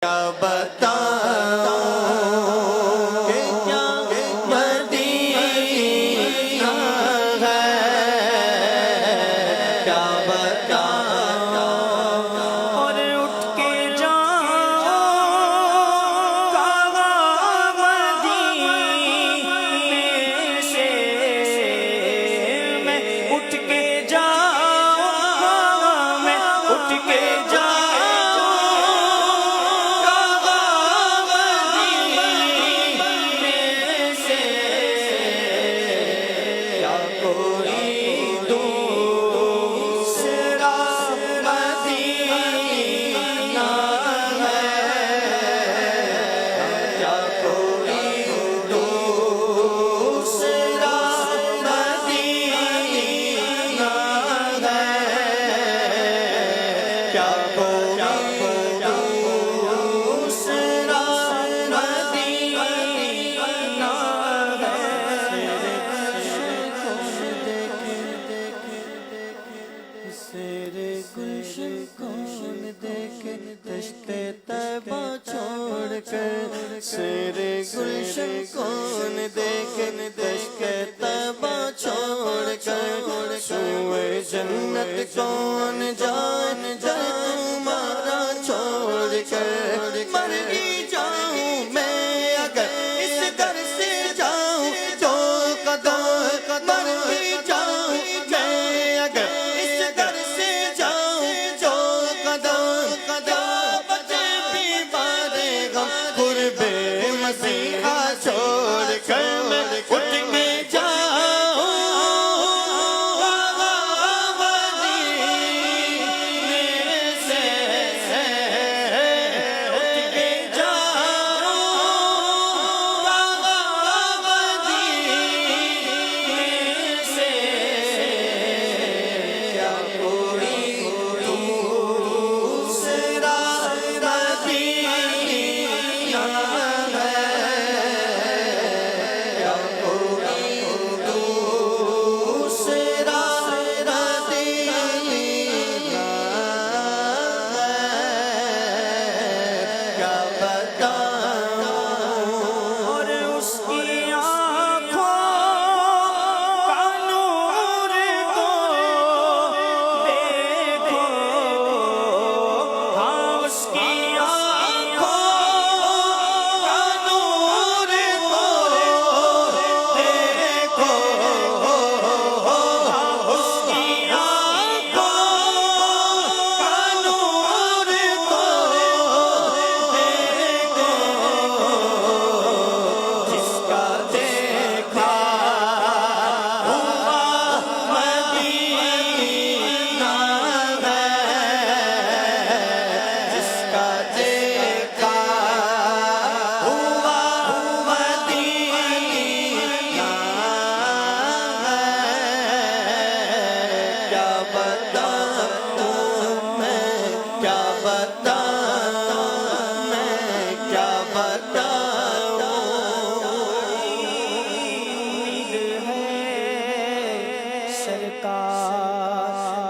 کیا بتاؤں کہ کیا مدینہ ہے، کیا بتاؤں اور اٹھ کے جاؤں کہاں مدینے سے، میں اٹھ کے جاؤں، میں اٹھ کے جاؤں سیر گلشن کون دیکھے دشت طیبہ چھوڑ کر، سوئے جنت کون جان جائے تمہارا چھوڑ کر، مر ہی جاؤں میں اگر اس گھر سے جاؤں تو قدم، مر ہی جاؤں میں اگر اس گھر سے جاؤں تو قدم، بچے بھی بارے غم قربے مسیحا چھوڑ کر میں اٹھ کے جاؤں مدینے سے، اٹھ کے جاؤں مدینے سے، کیا کوئی دوسرا مدینہ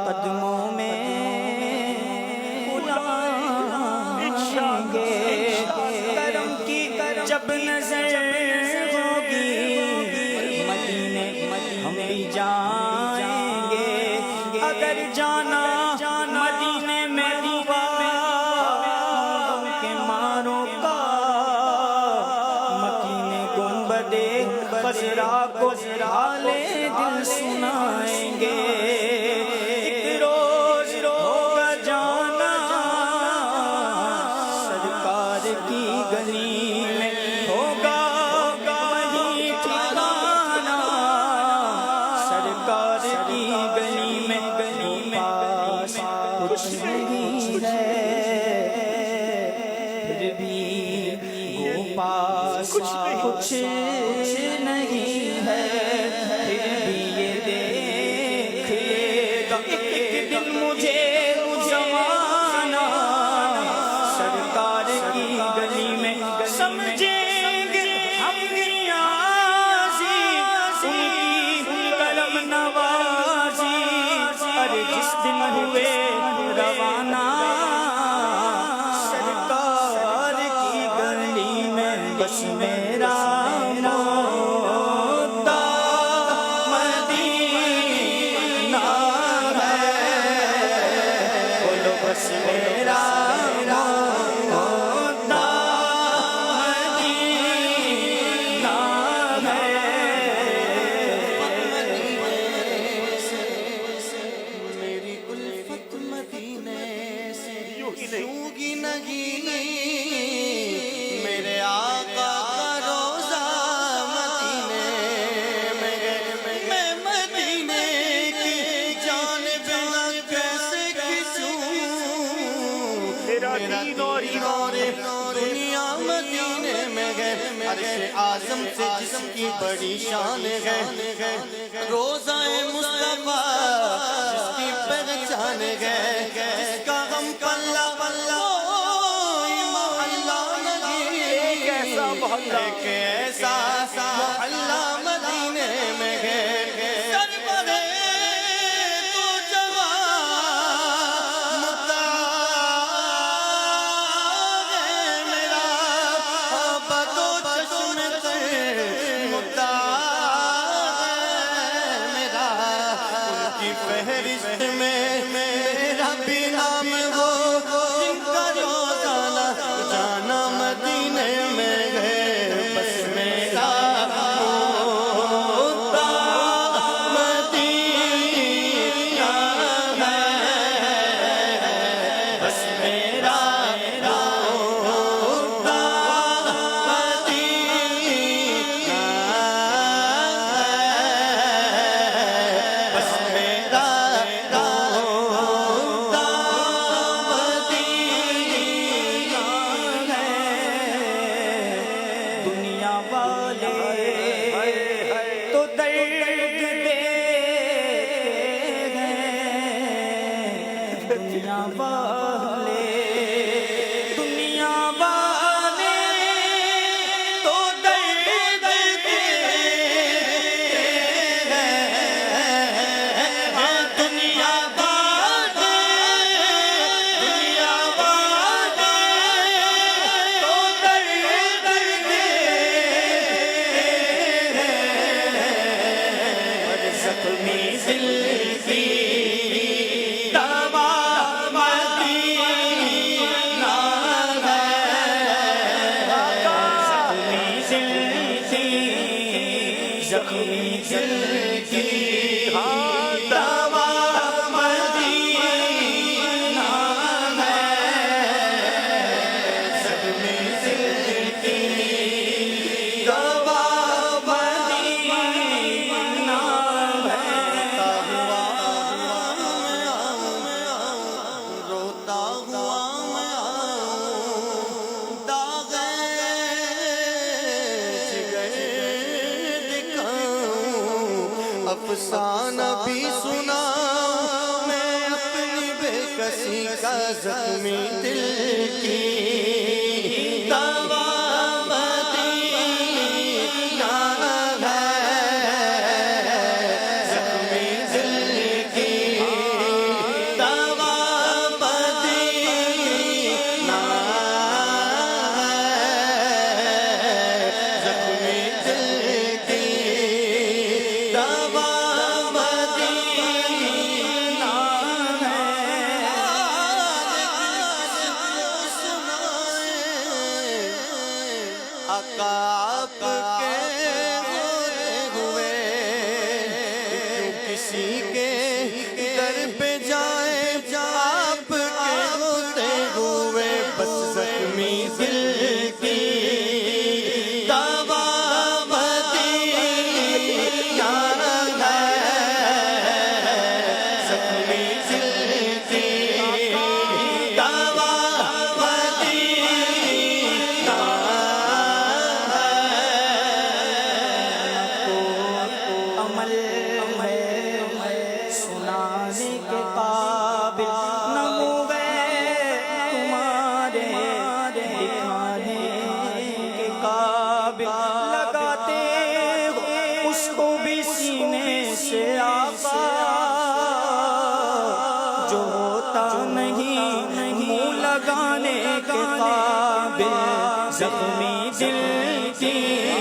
قدموں میں بلائیں گے، کرم کی جب نظر ہوگی مدینے ہم بھی جائیں گے، اگر جانا مدینے میں ہوا کے ماروں کا، مکینے گنبدے خضرا کو حالے دل سنائیں گے، ایک روز ہوگا جانا سرکار کی گلی میں، ہوگا وہیں ٹھکانا سرکار کی گلی میں، پاس کچھ نہیں ہے پھر بھی وہ پاس کچھ نہیں ہے، پھر بھی یہ دیکھ لے گا ایک دن مجھے زمانہ سرکار کی گلی میں، سمجھیں گے ہم نیازی ان کی کرم نوازی، اور جس دن ہوئے روانہ سرکار بس میرا مدعا مدینہ ہے، بولو بس میرا ہوگی نہیں میرے آقا کا روزہ مدینے میں، میں مدینے کی جانب کیسے کھنچوں، میرا دین اور دنیا مدینے میں ہے، عرش اعظم سے جسم کی بڑی شان ہے، روزہ مصطفیٰ جس کی پہچان ہے، جس کا غم پلہ ایک ایسا محلہ مدینے میں ہے، سرورے تو جوان مدعا ہے میرا، بدو چشم سے مدعا ہے میرا، ان کی فہرست میں میرا بھی نام ہو، جن کا روزانہ جانا مدینے میں ہے، بس میرا مدعا مدینہ ہے، بس میرا مدعا مدینہ ہے، بس میرا دنیا والے تو درد دے ہیں، دنیا والے تو درد دے ہیں، دنیا والے تو درد دے زخمی دل کی دوا مدینہ ہے، زخمی دل کی دوا مدینہ ہے، زخمی دل کی دوا مدینہ روتا ہوا میں آؤں، داغ جگر دکھاؤں، افسانہ بھی سناؤں میں اپنی بے کسی کا، زخمی دل کی دوا مدینہ ہے، زخمی دل کی دوا مدینہ ہے، زخمی دل کی دوا مدینہ ہے، آقا آپ کے ہوتے ہوئے کیوں کسی کے در پہ جائے، آپ کے ہوتے ہوئے بس زخمی دل کی دوا مدینہ ہے، زخمی دل کی دوا مدینہ عمل ہے سنانے کے قابل، نہ ہوئے تمہارے دکھانے کے قابل، لگاتے ہو اس کو بھی سینے سے آقا، جو ہوتا نہیں منہ لگانے کے قابل، زخمی دل سیٹی